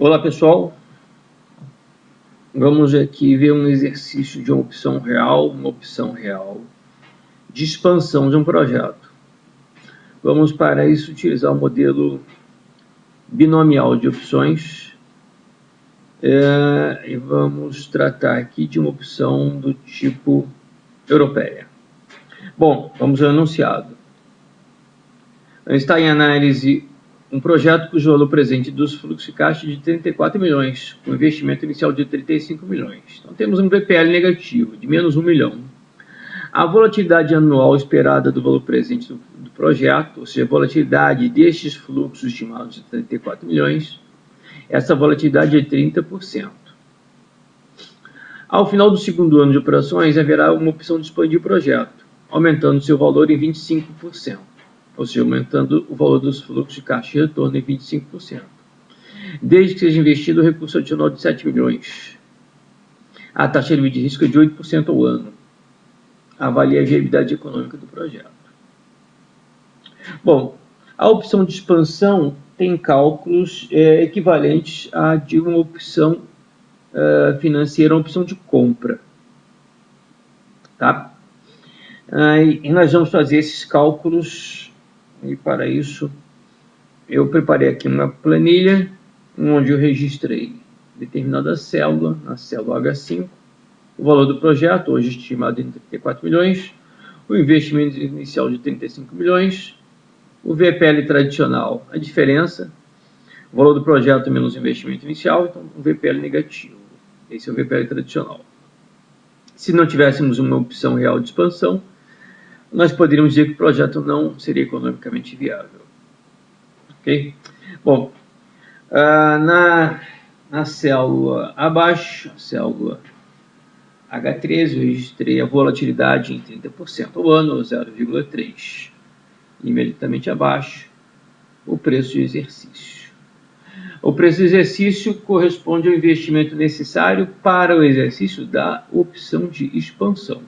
Olá pessoal, vamos aqui ver um exercício de uma opção real de expansão de um projeto. Vamos para isso utilizar o modelo binomial de opções e vamos tratar aqui de uma opção do tipo europeia. Bom, vamos ao enunciado. Está em análise um projeto cujo valor presente dos fluxos de caixa de 34 milhões, com investimento inicial de 35 milhões. Então temos um VPL negativo, de menos 1 milhão. A volatilidade anual esperada do valor presente do projeto, ou seja, a volatilidade destes fluxos estimados de 34 milhões, essa volatilidade é 30%. Ao final do segundo ano de operações, haverá uma opção de expandir o projeto, aumentando seu valor em 25%. Ou seja, aumentando o valor dos fluxos de caixa e retorno em 25%. Desde que seja investido o recurso adicional de 7 milhões. A taxa livre de risco é de 8% ao ano. Avalie a viabilidade econômica do projeto. Bom, a opção de expansão tem cálculos equivalentes a de uma opção financeira, uma opção de compra. Tá? E nós vamos fazer esses cálculos. E para isso, eu preparei aqui uma planilha, onde eu registrei determinada célula, na célula H5, o valor do projeto, hoje estimado em 34 milhões, o investimento inicial de 35 milhões, o VPL tradicional, a diferença, o valor do projeto menos o investimento inicial, então um VPL negativo. Esse é o VPL tradicional. Se não tivéssemos uma opção real de expansão, nós poderíamos dizer que o projeto não seria economicamente viável. Ok? Bom, na célula abaixo, a célula H13, eu registrei a volatilidade em 30% ao ano, 0,3. Imediatamente abaixo, o preço de exercício. O preço de exercício corresponde ao investimento necessário para o exercício da opção de expansão.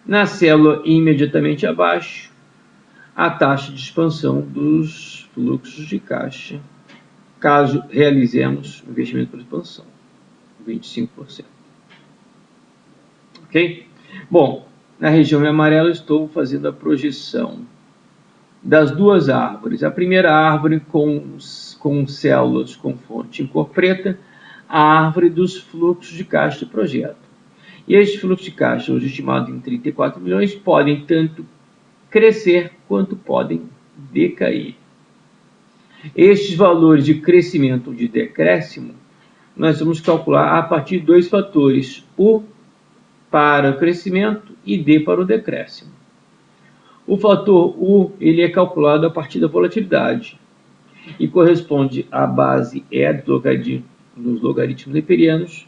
Na célula imediatamente abaixo, a taxa de expansão dos fluxos de caixa, caso realizemos o investimento por expansão, 25%. Ok? Bom, na região em amarelo estou fazendo a projeção das duas árvores. A primeira árvore com células com fonte em cor preta, a árvore dos fluxos de caixa do projeto. E estes fluxos de caixa, hoje estimados em 34 milhões, podem tanto crescer quanto podem decair. Estes valores de crescimento ou de decréscimo, nós vamos calcular a partir de dois fatores, U para o crescimento e D para o decréscimo. O fator U ele é calculado a partir da volatilidade e corresponde à base E dos logaritmos neperianos.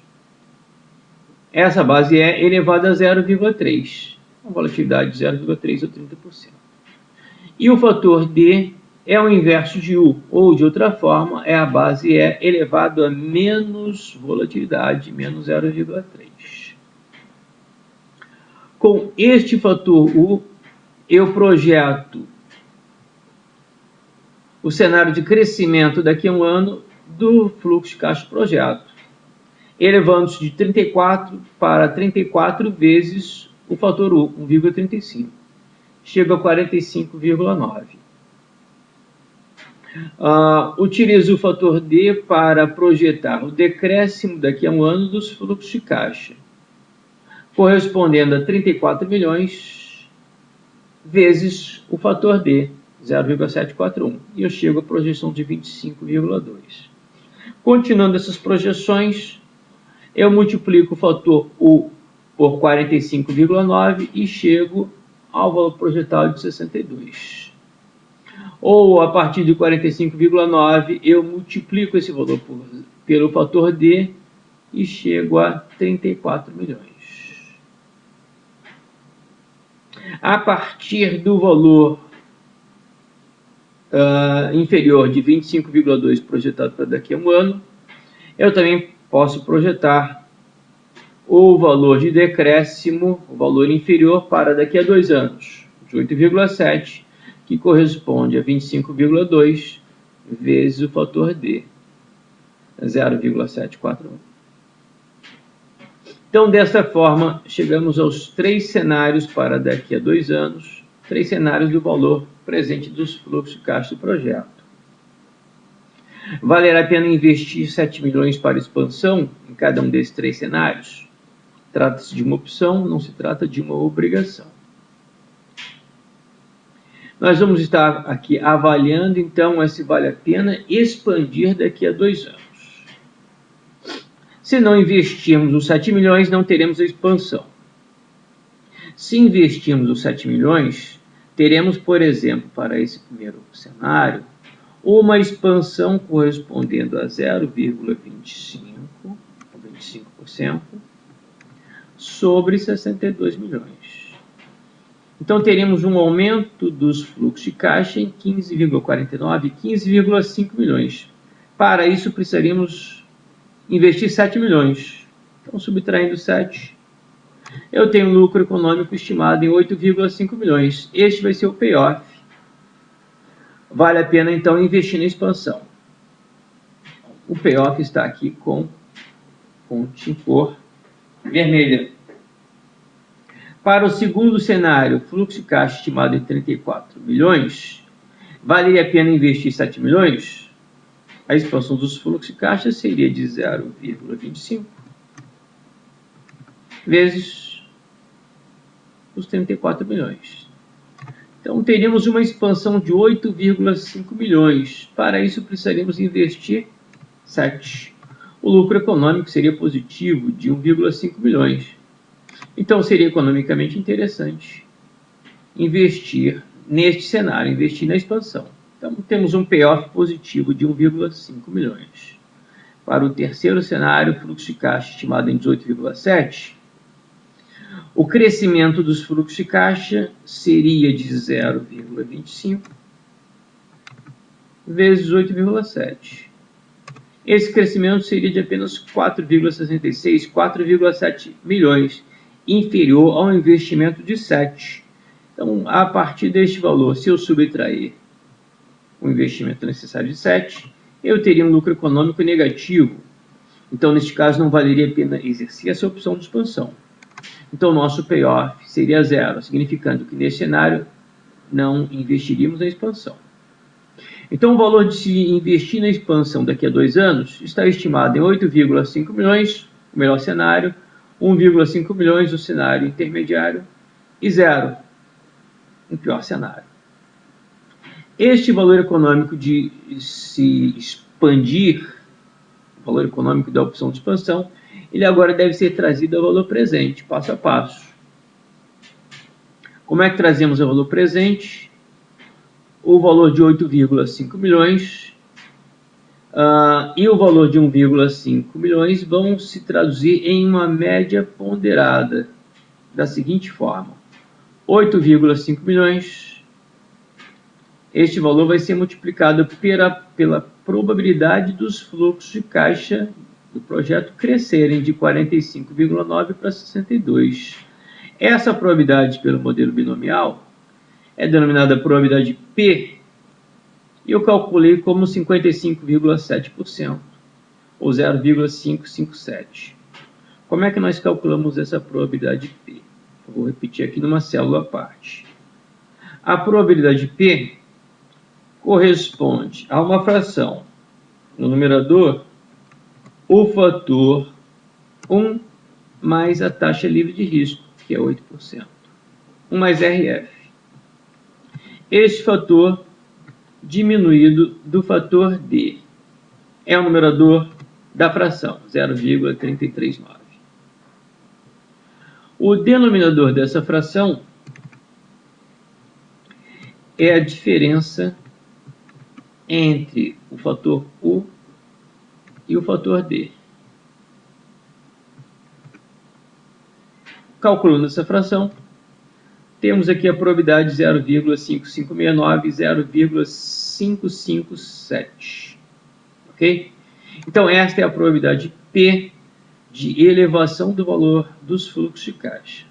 Essa base é elevada a 0,3, uma volatilidade de 0,3 ou 30%. E o fator D é o inverso de U, ou de outra forma, é a base E elevado a menos volatilidade, menos 0,3. Com este fator U, eu projeto o cenário de crescimento daqui a um ano do fluxo de caixa do projeto, elevando-se de 34 para 34 vezes o fator U, 1,35. Chega a 45,9. Utilizo o fator D para projetar o decréscimo daqui a um ano dos fluxos de caixa, correspondendo a 34 milhões vezes o fator D, 0,741. E eu chego à projeção de 25,2. Continuando essas projeções, eu multiplico o fator U por 45,9 e chego ao valor projetado de 62. Ou, a partir de 45,9, eu multiplico esse valor pelo fator D e chego a 34 milhões. A partir do valor inferior de 25,2 projetado para daqui a um ano, eu também posso projetar o valor de decréscimo, o valor inferior para daqui a 2 anos, de 8,7, que corresponde a 25,2 vezes o fator D, 0,741. Então, desta forma, chegamos aos 3 cenários para daqui a 2 anos, 3 cenários do valor presente dos fluxos de caixa do projeto. Valerá a pena investir 7 milhões para expansão em cada um desses 3 cenários? Trata-se de uma opção, não se trata de uma obrigação. Nós vamos estar aqui avaliando, então, se vale a pena expandir daqui a 2 anos. Se não investirmos os 7 milhões, não teremos a expansão. Se investirmos os 7 milhões, teremos, por exemplo, para esse primeiro cenário, uma expansão correspondendo a 0,25% sobre 62 milhões. Então, teremos um aumento dos fluxos de caixa em 15,49 e 15,5 milhões. Para isso, precisaríamos investir 7 milhões. Então, subtraindo 7, eu tenho um lucro econômico estimado em 8,5 milhões. Este vai ser o payoff. Vale a pena, então, investir na expansão. O payoff está aqui com fonte em cor vermelha. Para o segundo cenário, fluxo de caixa estimado em 34 milhões, valeria a pena investir 7 milhões? A expansão dos fluxos de caixa seria de 0,25 vezes os 34 milhões. Então, teríamos uma expansão de 8,5 milhões. Para isso, precisaríamos investir 7. O lucro econômico seria positivo de 1,5 milhões. Então, seria economicamente interessante investir neste cenário, investir na expansão. Então, temos um payoff positivo de 1,5 milhões. Para o terceiro cenário, fluxo de caixa estimado em 18,7, o crescimento dos fluxos de caixa seria de 0,25 vezes 8,7. Esse crescimento seria de apenas 4,66, 4,7 milhões, inferior ao investimento de 7. Então, a partir deste valor, se eu subtrair o investimento necessário de 7, eu teria um lucro econômico negativo. Então, neste caso, não valeria a pena exercer essa opção de expansão. Então, nosso payoff seria 0, significando que nesse cenário não investiríamos na expansão. Então, o valor de se investir na expansão daqui a 2 anos está estimado em 8,5 milhões, o melhor cenário, 1,5 milhões, o cenário intermediário, e 0, o pior cenário. Este valor econômico de se expandir, o valor econômico da opção de expansão, ele agora deve ser trazido ao valor presente, passo a passo. Como é que trazemos o valor presente? O valor de 8,5 milhões e o valor de 1,5 milhões vão se traduzir em uma média ponderada da seguinte forma: 8,5 milhões, este valor vai ser multiplicado pela probabilidade dos fluxos de caixa do projeto crescerem de 45,9 para 62. Essa probabilidade pelo modelo binomial é denominada probabilidade P, e eu calculei como 55,7%, ou 0,557. Como é que nós calculamos essa probabilidade P? Eu vou repetir aqui numa célula à parte. A probabilidade P corresponde a uma fração, no numerador, o fator 1 mais a taxa livre de risco, que é 8%, 1 mais RF. Este fator diminuído do fator D é o numerador da fração, 0,339. O denominador dessa fração é a diferença entre o fator U e o fator D. Calculando essa fração, temos aqui a probabilidade 0,5569 e 0,557. Ok? Então, esta é a probabilidade P de elevação do valor dos fluxos de caixa.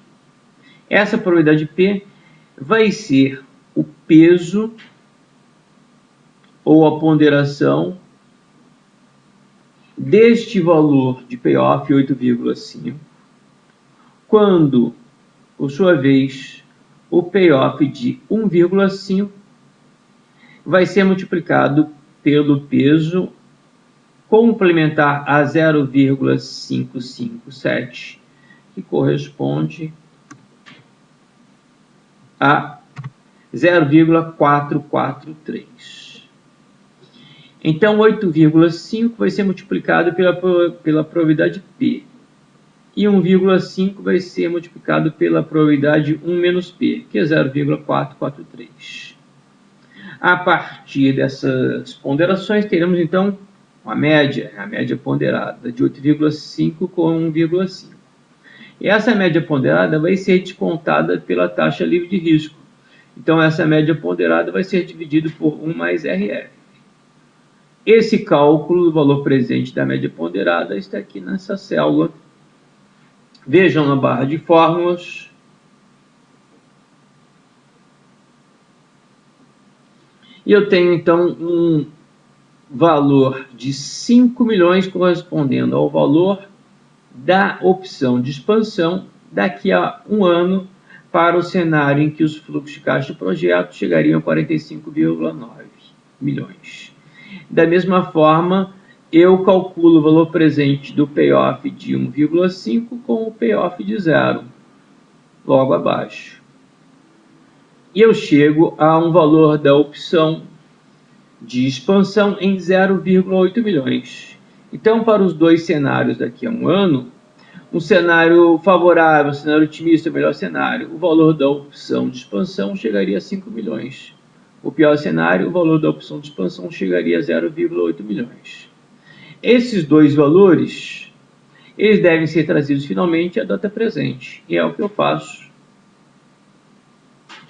Essa probabilidade P vai ser o peso ou a ponderação deste valor de payoff 8,5, quando, por sua vez, o payoff de 1,5 vai ser multiplicado pelo peso complementar a 0,557, que corresponde a 0,443. Então, 8,5 vai ser multiplicado pela probabilidade P. E 1,5 vai ser multiplicado pela probabilidade 1 menos P, que é 0,443. A partir dessas ponderações, teremos então a média ponderada de 8,5 com 1,5. E essa média ponderada vai ser descontada pela taxa livre de risco. Então, essa média ponderada vai ser dividida por 1 mais RF. Esse cálculo do valor presente da média ponderada está aqui nessa célula. Vejam na barra de fórmulas. E eu tenho, então, um valor de 5 milhões correspondendo ao valor da opção de expansão daqui a um ano para o cenário em que os fluxos de caixa do projeto chegariam a 45,9 milhões. Da mesma forma, eu calculo o valor presente do payoff de 1,5 com o payoff de 0, logo abaixo. E eu chego a um valor da opção de expansão em 0,8 milhões. Então, para os dois cenários daqui a um ano, um cenário favorável, um cenário otimista, o melhor cenário, o valor da opção de expansão chegaria a 5 milhões. O pior cenário, o valor da opção de expansão chegaria a 0,8 milhões. Esses dois valores, eles devem ser trazidos finalmente à data presente. E é o que eu faço,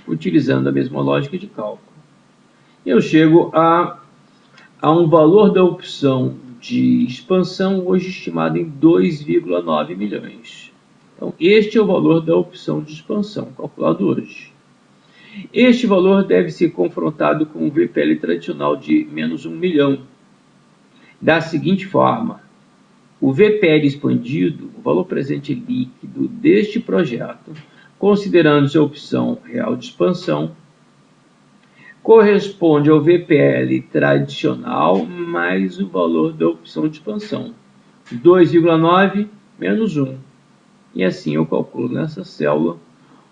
utilizando a mesma lógica de cálculo. Eu chego a um valor da opção de expansão hoje estimado em 2,9 milhões. Então, este é o valor da opção de expansão, calculado hoje. Este valor deve ser confrontado com o VPL tradicional de menos 1 milhão. Da seguinte forma, o VPL expandido, o valor presente líquido deste projeto, considerando-se a opção real de expansão, corresponde ao VPL tradicional mais o valor da opção de expansão, 2,9 menos 1. E assim eu calculo nessa célula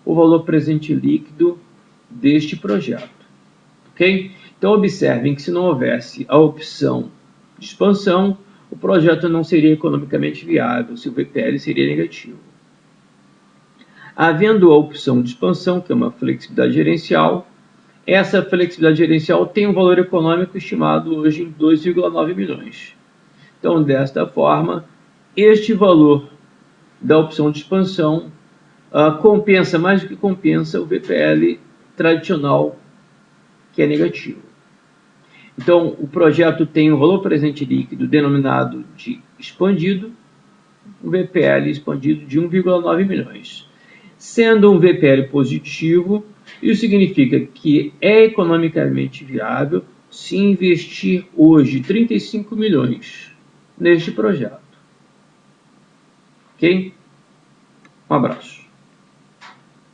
o valor presente líquido deste projeto. Ok? Então observem que se não houvesse a opção de expansão, o projeto não seria economicamente viável, se o VPL seria negativo. Havendo a opção de expansão, que é uma flexibilidade gerencial, essa flexibilidade gerencial tem um valor econômico estimado hoje em 2,9 milhões. Então, desta forma, este valor da opção de expansão compensa, mais do que compensa, o VPL tradicional, que é negativo. Então, o projeto tem um valor presente líquido denominado de expandido, um VPL expandido de 1,9 milhões. Sendo um VPL positivo, isso significa que é economicamente viável se investir hoje 35 milhões neste projeto. Ok? Um abraço.